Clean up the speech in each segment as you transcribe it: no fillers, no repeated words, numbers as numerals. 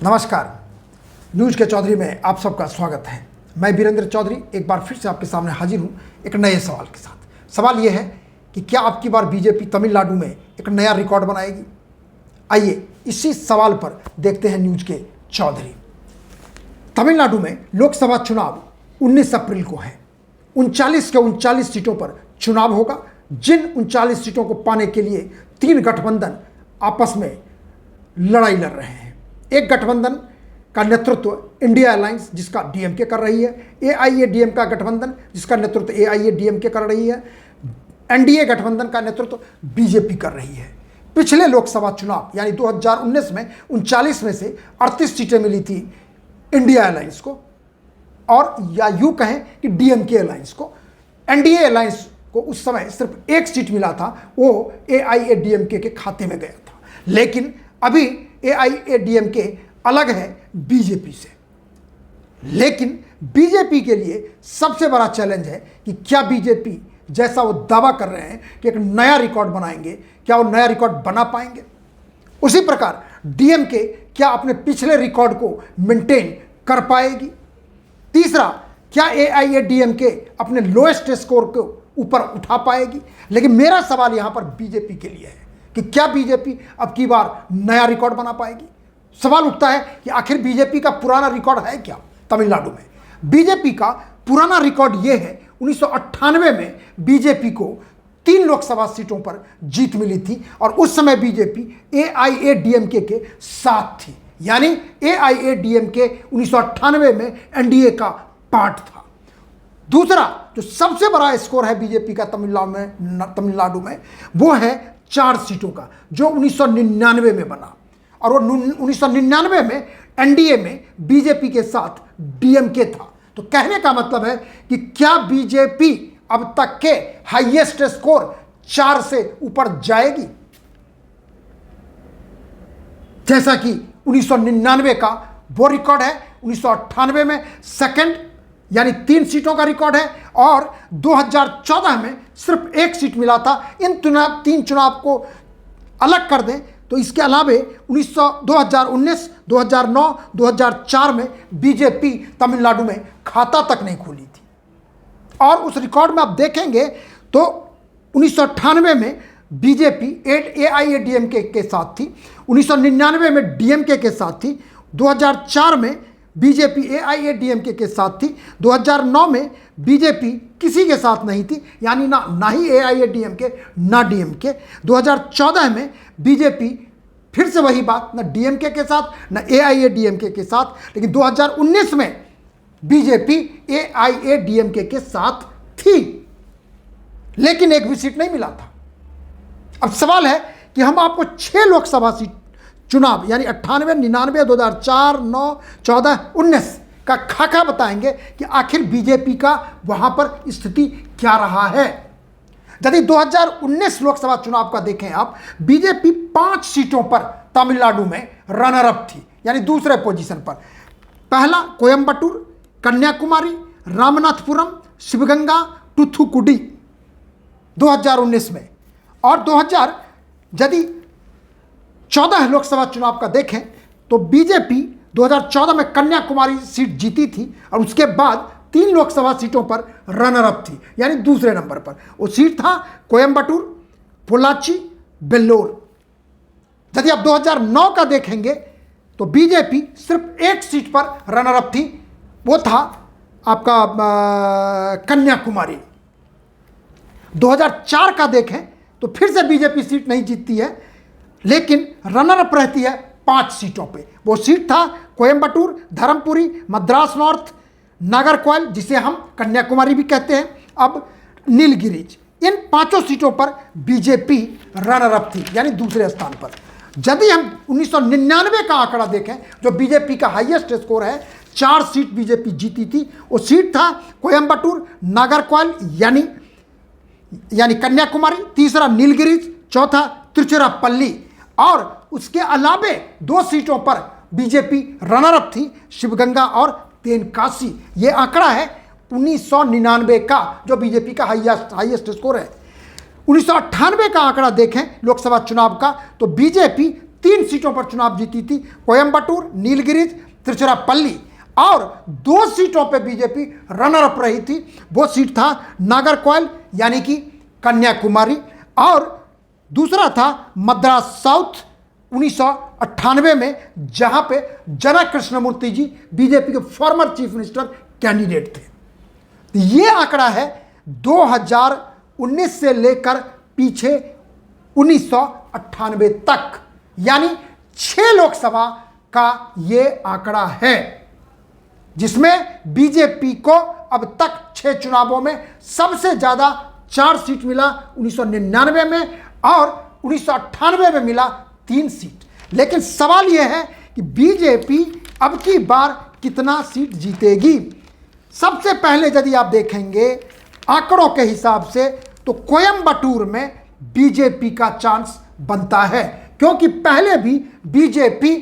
नमस्कार, न्यूज के चौधरी में आप सबका स्वागत है। मैं वीरेंद्र चौधरी एक बार फिर से आपके सामने हाजिर हूं एक नए सवाल के साथ। सवाल यह है कि क्या आपकी बार बीजेपी तमिलनाडु में एक नया रिकॉर्ड बनाएगी? आइए इसी सवाल पर देखते हैं न्यूज के चौधरी। तमिलनाडु में लोकसभा चुनाव 19 अप्रैल को है। 39 के 39 सीटों पर चुनाव होगा। जिन 39 सीटों को पाने के लिए 3 गठबंधन आपस में लड़ाई लड़ रहे हैं। एक गठबंधन का नेतृत्व इंडिया अलायंस जिसका डीएमके कर रही है, एआईएडीएम का गठबंधन जिसका नेतृत्व एआईएडीएमके कर रही है, एनडीए गठबंधन का नेतृत्व बीजेपी कर रही है। पिछले लोकसभा चुनाव यानी 2019 में 39 में से 38 सीटें मिली थी इंडिया अलायंस को, और या यूं कहें कि डीएमके अलायंस को। एनडीए अलायंस को उस समय सिर्फ 1 सीट मिला था, वो एआईएडीएमके के खाते में गया था। लेकिन अभी एआईएडीएमके अलग है बीजेपी से। लेकिन बीजेपी के लिए सबसे बड़ा चैलेंज है कि क्या बीजेपी जैसा वो दावा कर रहे हैं कि एक नया रिकॉर्ड बनाएंगे, क्या वो नया रिकॉर्ड बना पाएंगे? उसी प्रकार डीएमके क्या अपने पिछले रिकॉर्ड को मेंटेन कर पाएगी? तीसरा, क्या एआईएडीएमके अपने लोएस्ट स्कोर को ऊपर उठा पाएगी? लेकिन मेरा सवाल यहां पर बीजेपी के लिए है कि क्या बीजेपी अब की बार नया रिकॉर्ड बना पाएगी? सवाल उठता है कि आखिर बीजेपी का पुराना रिकॉर्ड है क्या तमिलनाडु में? बीजेपी का पुराना रिकॉर्ड यह है, 1998 में बीजेपी को 3 लोकसभा सीटों पर जीत मिली थी और उस समय बीजेपी एआईएडीएमके के साथ थी। यानी एआईएडीएमके 1998 में एनडीए का पार्ट था। दूसरा जो सबसे बड़ा स्कोर है बीजेपी का तमिलनाडु में वो है 4 सीटों का, जो 1999 में बना, और वो 1999 में एनडीए में बीजेपी के साथ डीएमके था। तो कहने का मतलब है कि क्या बीजेपी अब तक के हाईएस्ट स्कोर 4 से ऊपर जाएगी, जैसा कि 1999 का वो रिकॉर्ड है। 1998 में सेकंड यानी 3 सीटों का रिकॉर्ड है और 2014 में सिर्फ 1 सीट मिला था। इन 3 चुनाव को अलग कर दें तो इसके अलावे 2019, 2009, 2004 में बीजेपी तमिलनाडु में खाता तक नहीं खोली थी। और उस रिकॉर्ड में आप देखेंगे तो 1998 में बीजेपी एआईएडीएमके के साथ थी, 1999 में डीएमके के साथ थी, 2004 में बीजेपी एआईएडीएमके के साथ थी, 2009 में बीजेपी किसी के साथ नहीं थी, यानी ना ही एआईएडीएमके ना डीएमके। 2014 में बीजेपी फिर से वही बात, ना डीएमके के साथ ना एआईएडीएमके के साथ। लेकिन 2019 में बीजेपी एआईएडीएमके के साथ थी, लेकिन एक भी सीट नहीं मिला था। अब सवाल है कि हम आपको 6 लोकसभा सीट चुनाव यानी 98, 99, 2004, 9, 14, 19 का खाका बताएंगे कि आखिर बीजेपी का वहां पर स्थिति क्या रहा है। यदि 2019 लोकसभा चुनाव का देखें आप, बीजेपी 5 सीटों पर तमिलनाडु में रनर अप थी, यानी दूसरे पोजीशन पर। पहला कोयंबटूर, कन्याकुमारी, रामनाथपुरम, शिवगंगा, टूथुकुडी 2019 में। और यदि 14 लोकसभा चुनाव का देखें तो बीजेपी 2014 में कन्याकुमारी सीट जीती थी और उसके बाद 3 लोकसभा सीटों पर रनर अप थी, यानी दूसरे नंबर पर। वो सीट था कोयंबटूर, पोल्लाची, वेल्लोर। यदि आप 2009 का देखेंगे तो बीजेपी सिर्फ 1 सीट पर रनर अप थी, वो था आपका कन्याकुमारी। 2004 का देखें तो फिर से बीजेपी सीट नहीं जीतती है, लेकिन रनर अप रहती है 5 सीटों पे। वो सीट था कोयंबटूर, धर्मपुरी, मद्रास नॉर्थ, नागरकोइल जिसे हम कन्याकुमारी भी कहते हैं, अब नीलगिरीज। इन 5 सीटों पर बीजेपी रनर अप थी, यानी दूसरे स्थान पर। यदि हम 1999 का आंकड़ा देखें, जो बीजेपी का हाईएस्ट स्कोर है, 4 सीट बीजेपी जीती थी। वो सीट था कोयंबटूर, नागरकोइल यानी कन्याकुमारी, तीसरा नीलगिरीज, चौथा तिरुचिरापल्ली, और उसके अलावे 2 सीटों पर बीजेपी रनर अप थी, शिवगंगा और तेनकासी। ये आंकड़ा है 1999 का, जो बीजेपी का हाईएस्ट स्कोर है। 1998 का आंकड़ा देखें लोकसभा चुनाव का तो बीजेपी 3 सीटों पर चुनाव जीती थी, कोयंबटूर, नीलगिरी, तिरुचिरापल्ली, और 2 सीटों पे बीजेपी रनर अप रही थी। वो सीट था नागरकोइल यानी कि कन्याकुमारी, और दूसरा था मद्रास साउथ 1998 में, जहां पे जनक कृष्णमूर्ति जी बीजेपी के फॉर्मर चीफ मिनिस्टर कैंडिडेट थे। ये आंकड़ा है 2019 से लेकर पीछे 1998 तक, यानी 6 लोकसभा का ये आंकड़ा है, जिसमें बीजेपी को अब तक 6 चुनावों में सबसे ज्यादा 4 सीट मिला 1999 में, और 1998 में मिला 3 सीट। लेकिन सवाल यह है कि बीजेपी अब की बार कितना सीट जीतेगी। सबसे पहले यदि आप देखेंगे आंकड़ों के हिसाब से, तो कोयंबटूर में बीजेपी का चांस बनता है, क्योंकि पहले भी बीजेपी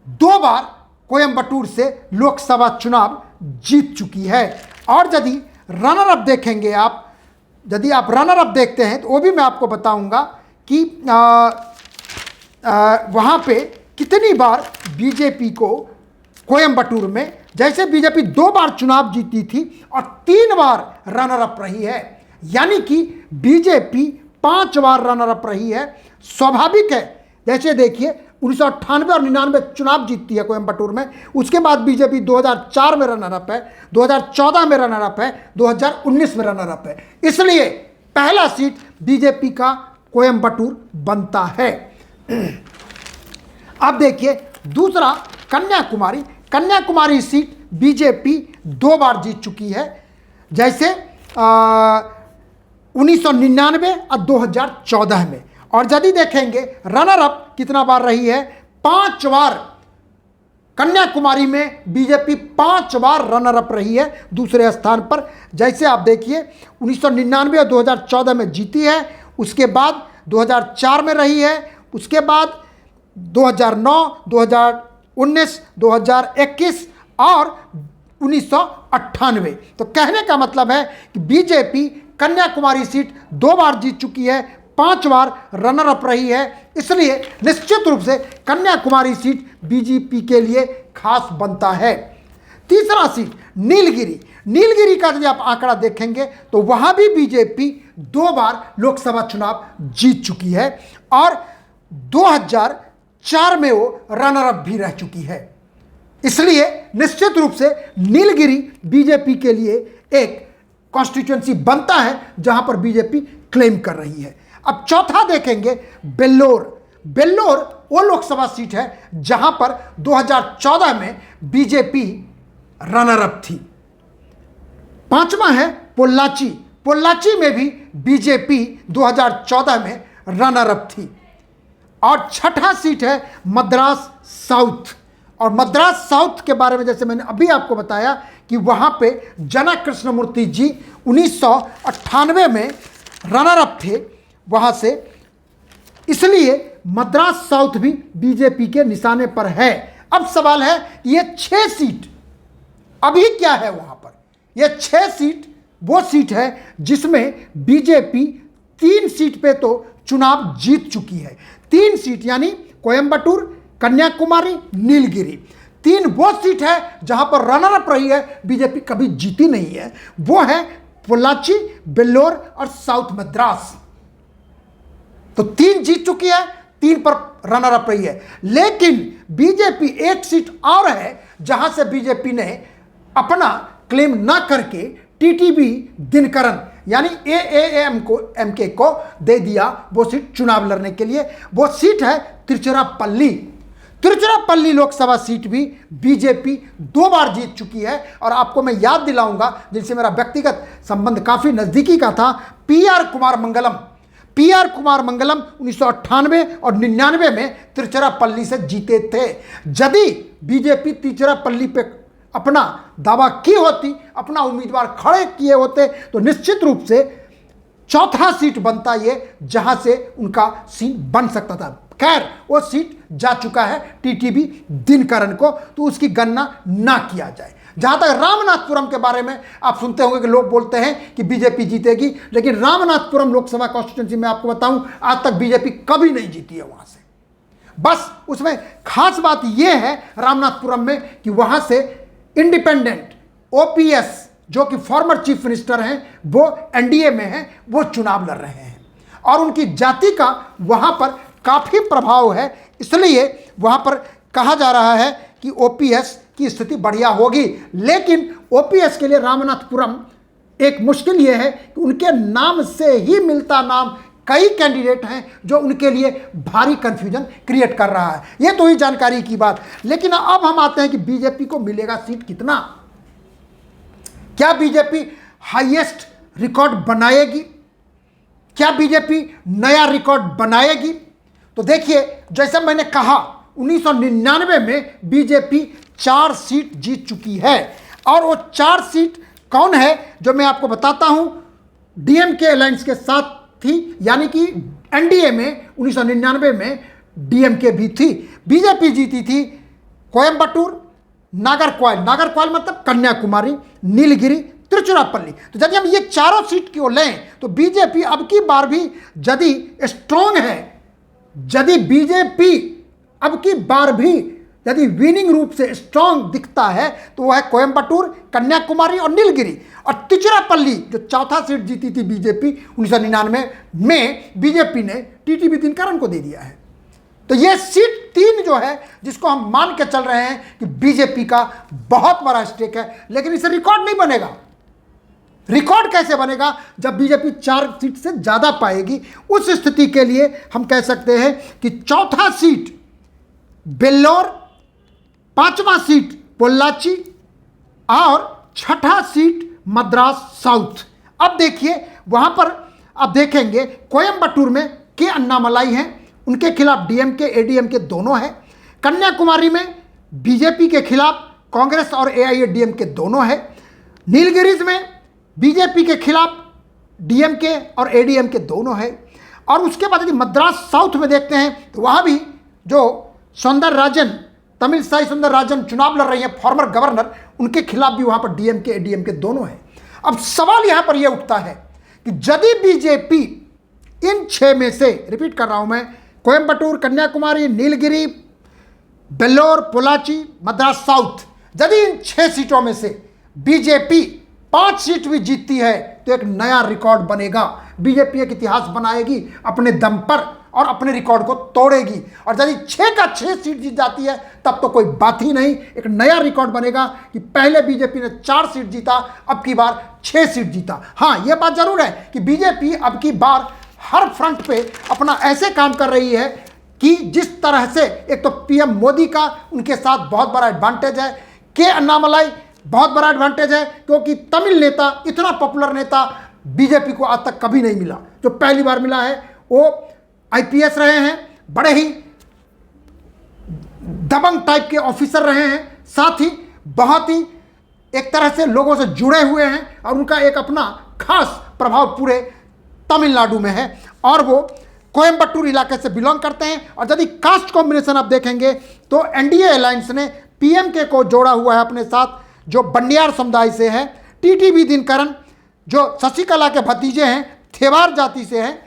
2 बार कोयंबटूर से लोकसभा चुनाव जीत चुकी है। और यदि रनर अप देखेंगे आप, यदि आप रनर अप देखते हैं तो वो भी मैं आपको बताऊंगा कि वहाँ पे कितनी बार बीजेपी को कोयंबटूर में, जैसे बीजेपी 2 बार चुनाव जीती थी और 3 बार रनर अप रही है, यानी कि बीजेपी 5 बार रनर अप रही है। स्वाभाविक है, जैसे देखिए 1998 और 99 चुनाव जीतती है कोयंबटूर में, उसके बाद बीजेपी 2004 में रनर अप है, 2014 में रनर अप है, 2019 में रनर अप है। इसलिए पहला सीट बीजेपी का कोयंबटूर बनता है। अब देखिए दूसरा कन्याकुमारी। कन्याकुमारी सीट बीजेपी 2 बार जीत चुकी है, जैसे 1999 और 2014 में। और यदि देखेंगे रनर अप कितना बार रही है, 5 बार। कन्याकुमारी में बीजेपी 5 बार रनर अप रही है दूसरे स्थान पर। जैसे आप देखिए 1999 और 2014 में जीती है, उसके बाद 2004 में रही है, उसके बाद 2009, 2019, 2021 और 1998। तो कहने का मतलब है कि बीजेपी कन्याकुमारी सीट 2 बार जीत चुकी है, 5 बार रनर अप रही है। इसलिए निश्चित रूप से कन्याकुमारी सीट बीजेपी के लिए खास बनता है। तीसरा सीट नीलगिरी। नीलगिरी का यदि आप आंकड़ा देखेंगे तो वहां भी बीजेपी 2 बार लोकसभा चुनाव जीत चुकी है, और 2004 में वो रनर अप भी रह चुकी है। इसलिए निश्चित रूप से नीलगिरी बीजेपी के लिए एक कॉन्स्टिट्यूएंसी बनता है जहां पर बीजेपी क्लेम कर रही है। अब चौथा देखेंगे बेल्लोर। बेल्लोर वो लोकसभा सीट है जहां पर 2014 में बीजेपी रनर अप थी। 5वां है पोल्लाची। पोल्लाची में भी बीजेपी 2014 में रनर अप थी। और 6ठा सीट है मद्रास साउथ। और मद्रास साउथ के बारे में जैसे मैंने अभी आपको बताया कि वहां पे जनक कृष्णमूर्ति जी 1998 में रनर अप थे वहां से, इसलिए मद्रास साउथ भी बीजेपी के निशाने पर है। अब सवाल है ये 6 सीट अभी क्या है वहां पर। ये 6 सीट वो सीट है जिसमें बीजेपी 3 सीट पे तो चुनाव जीत चुकी है। 3 सीट यानी कोयंबटूर, कन्याकुमारी, नीलगिरी। 3 वो सीट है जहां पर रनर अप रही है, बीजेपी कभी जीती नहीं है। वो है पोल्लाची, बेल्लोर और साउथ मद्रास। तो 3 जीत चुकी है, 3 पर रनर अप रही है। लेकिन बीजेपी 1 सीट और है जहां से बीजेपी ने अपना क्लेम ना करके टीटीबी दिनकरन यानी एएएम को एमके को दे दिया वो सीट चुनाव लड़ने के लिए। वो सीट है तिरुचिरापल्ली। तिरुचिरापल्ली लोकसभा सीट भी बीजेपी 2 बार जीत चुकी है। और आपको मैं याद दिलाऊंगा, जिनसे मेरा व्यक्तिगत संबंध काफी नजदीकी का था, पीआर कुमार मंगलम। पीआर कुमार मंगलम 1998 और 99 में तिरुचिरापल्ली से जीते थे। यदि बीजेपी तिरुचिरापल्ली पे अपना दावा की होती, अपना उम्मीदवार खड़े किए होते, तो निश्चित रूप से 4था सीट बनता ये जहां से उनका सीट बन सकता था। खैर वो सीट जा चुका है टीटीबी दिनकरन को, तो उसकी गणना ना किया जाए। जहां तक रामनाथपुरम के बारे में आप सुनते होंगे कि लोग बोलते हैं कि बीजेपी जीतेगी, लेकिन रामनाथपुरम लोकसभा कॉन्स्टिट्यूंसी में आपको बताऊं आज तक बीजेपी कभी नहीं जीती है। बस उसमें खास बात यह है रामनाथपुरम में कि वहां से इंडिपेंडेंट ओपीएस जो कि फॉर्मर चीफ मिनिस्टर हैं, वो एनडीए में हैं, वो चुनाव लड़ रहे हैं और उनकी जाति का वहां पर काफी प्रभाव है। इसलिए वहां पर कहा जा रहा है कि ओपीएस की स्थिति बढ़िया होगी। लेकिन ओपीएस के लिए रामनाथपुरम एक मुश्किल यह है कि उनके नाम से ही मिलता नाम कई कैंडिडेट हैं जो उनके लिए भारी कंफ्यूजन क्रिएट कर रहा है। यह तो ही जानकारी की बात। लेकिन अब हम आते हैं कि बीजेपी को मिलेगा सीट कितना, क्या बीजेपी हाईएस्ट रिकॉर्ड बनाएगी, क्या बीजेपी नया रिकॉर्ड बनाएगी। तो देखिए, जैसे मैंने कहा 1999 में बीजेपी 4 सीट जीत चुकी है और वो 4 सीट कौन है जो मैं आपको बताता हूं। डीएमके अलायंस के साथ थी, यानी कि एनडीए में 1999 में डीएमके भी थी। बीजेपी जीती थी कोयंबटूर, नागरकोइल मतलब कन्याकुमारी, नीलगिरी, तिरुचिरापल्ली। तो यदि हम ये चारों सीट की ओर लें तो बीजेपी अब की बार भी यदि स्ट्रॉन्ग है, यदि बीजेपी अब की बार भी यदि विनिंग रूप से स्ट्रॉन्ग दिखता है तो वह है कोयंबटूर, कन्याकुमारी और नीलगिरी। और तिरुचिरापल्ली जो चौथा सीट जीती थी बीजेपी 1999 में, बीजेपी ने टीटीवी दिनकरन को दे दिया है। तो यह सीट 3 जो है जिसको हम मान के चल रहे हैं कि बीजेपी का बहुत बड़ा स्टेक है। लेकिन इसे रिकॉर्ड नहीं बनेगा। रिकॉर्ड कैसे बनेगा जब बीजेपी 4 सीट से ज्यादा पाएगी। उस स्थिति के लिए हम कह सकते हैं कि चौथा सीट बेल्लोर, 5वां सीट पोल्लाची और 6ठा सीट मद्रास साउथ। अब देखिए वहां पर आप देखेंगे कोयंबटूर में के अन्नामलाई हैं, उनके खिलाफ डीएमके एडीएमके दोनों हैं। कन्याकुमारी में बीजेपी के खिलाफ कांग्रेस और एआईएडीएमके दोनों हैं। नीलगिरीज में बीजेपी के खिलाफ डीएमके और एडीएमके दोनों हैं। और उसके बाद यदि मद्रास साउथ में देखते हैं तो वहाँ भी जो सौंदरराजन, तमिलसाई सौंदरराजन चुनाव लड़ रही हैं, फॉर्मर गवर्नर, उनके खिलाफ भी वहाँ पर डीएमके एडीएमके दोनों हैं। अब सवाल यहाँ पर यह उठता है कि यदि बीजेपी इन 6 में से, रिपीट कर रहा हूँ मैं, कोयंबटूर, कन्याकुमारी, नीलगिरी, बेल्लोर, पोलाची, मद्रास साउथ, यदि इन 6 सीटों में से बीजेपी 5 सीट भी जीतती है तो एक नया रिकॉर्ड बनेगा। बीजेपी एक इतिहास बनाएगी अपने दम पर और अपने रिकॉर्ड को तोड़ेगी। और यदि 6 का 6 सीट जीत जाती है तब तो कोई बात ही नहीं, एक नया रिकॉर्ड बनेगा कि पहले बीजेपी ने 4 सीट जीता, अब की बार 6 सीट जीता। हाँ, यह बात जरूर है कि बीजेपी अब की बार हर फ्रंट पे अपना ऐसे काम कर रही है कि जिस तरह से, एक तो पीएम मोदी का उनके साथ बहुत बड़ा एडवांटेज है, के अन्नामलाई बहुत बड़ा एडवांटेज है, क्योंकि तमिल नेता, इतना पॉपुलर नेता बीजेपी को आज तक कभी नहीं मिला। जो पहली बार मिला है वो आईपीएस रहे हैं, बड़े ही दबंग टाइप के ऑफिसर रहे हैं, साथ ही बहुत ही एक तरह से लोगों से जुड़े हुए हैं और उनका एक अपना खास प्रभाव पूरे तमिलनाडु में है और वो कोयंबटूर इलाके से बिलोंग करते हैं। और यदि कास्ट कॉम्बिनेशन आप देखेंगे तो एनडीए अलायंस ने पीएमके को जोड़ा हुआ है अपने साथ, जो बंडियार समुदाय से है। टीटीवी दिनकरन जो शशिकला के भतीजे हैं, थेवार जाति से हैं,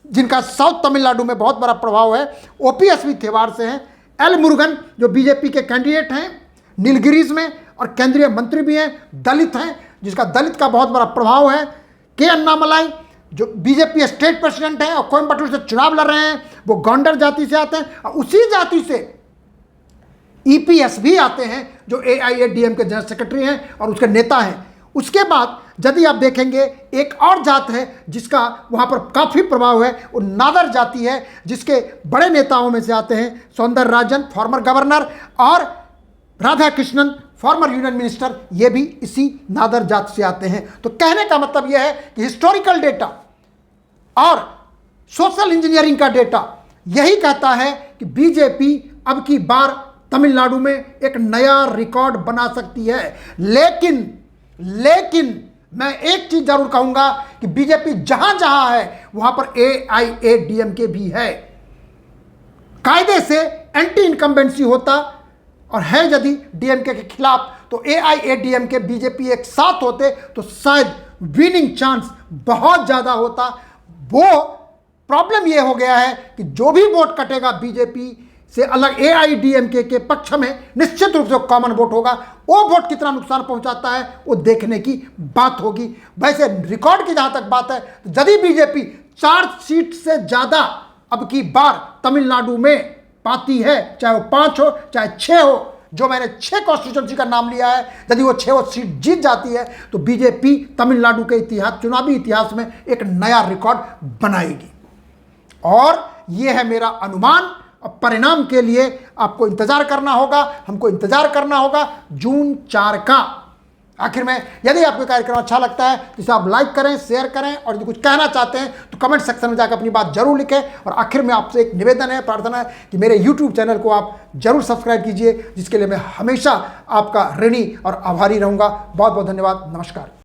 जिनका साउथ तमिलनाडु में बहुत बड़ा प्रभाव है। ओपीएस भी थेवार से हैं। एल मुरुगन जो बीजेपी के कैंडिडेट हैं नीलगिरीज में और केंद्रीय मंत्री भी हैं, दलित हैं, जिसका दलित का बहुत बड़ा प्रभाव है। के अन्नामलाई जो बीजेपी स्टेट प्रेसिडेंट हैं और कोयंबटूर से चुनाव लड़ रहे हैं, वो गोंडर जाति से आते हैं। और उसी जाति से ईपीएस भी आते हैं जो एआईएडीएम के जनरल सेक्रेटरी हैं और उसके नेता हैं। उसके बाद यदि आप देखेंगे एक और जात है जिसका वहाँ पर काफ़ी प्रभाव है, वो नादर जाति है, जिसके बड़े नेताओं में से आते हैं सौंदरराजन फॉर्मर गवर्नर और Radha Krishnan former union minister, ये भी इसी नादर जात से आते हैं। तो कहने का मतलब यह है कि हिस्टोरिकल डेटा और सोशल इंजीनियरिंग का डेटा यही कहता है कि बीजेपी अब की बार तमिलनाडु में एक नया रिकॉर्ड बना सकती है। लेकिन मैं एक चीज जरूर कहूंगा कि बीजेपी जहां जहां है वहां पर एआईएडीएमके भी है। कायदे से एंटी इनकम्बेंसी होता और है यदि डीएमके के खिलाफ, तो एआईएडीएमके बीजेपी एक साथ होते तो शायद विनिंग चांस बहुत ज्यादा होता। वो प्रॉब्लम ये हो गया है कि जो भी वोट कटेगा बीजेपी से अलग AIADMK के पक्ष में निश्चित रूप से कॉमन वोट होगा। वो वोट कितना नुकसान पहुंचाता है वो देखने की बात होगी। वैसे रिकॉर्ड की जहां तक बात है तो यदि बीजेपी 4 सीट से ज्यादा अब की बार तमिलनाडु में पाती है, चाहे वो 5 हो चाहे 6 हो, जो मैंने 6 कॉन्स्टिट्यूंसी का नाम लिया है, यदि वो 6 सीट जीत जाती है तो बीजेपी तमिलनाडु के इतिहास, चुनावी इतिहास में एक नया रिकॉर्ड बनाएगी। और यह है मेरा अनुमान। अब परिणाम के लिए आपको इंतजार करना होगा, हमको इंतजार करना होगा जून 4 का। आखिर में यदि आपको कार्यक्रम अच्छा लगता है तो इसे आप लाइक करें, शेयर करें, और यदि कुछ कहना चाहते हैं तो कमेंट सेक्शन में जाकर अपनी बात जरूर लिखें। और आखिर में आपसे एक निवेदन है, प्रार्थना है कि मेरे YouTube चैनल को आप जरूर सब्सक्राइब कीजिए, जिसके लिए मैं हमेशा आपका ऋणी और आभारी रहूंगा। बहुत बहुत धन्यवाद। नमस्कार।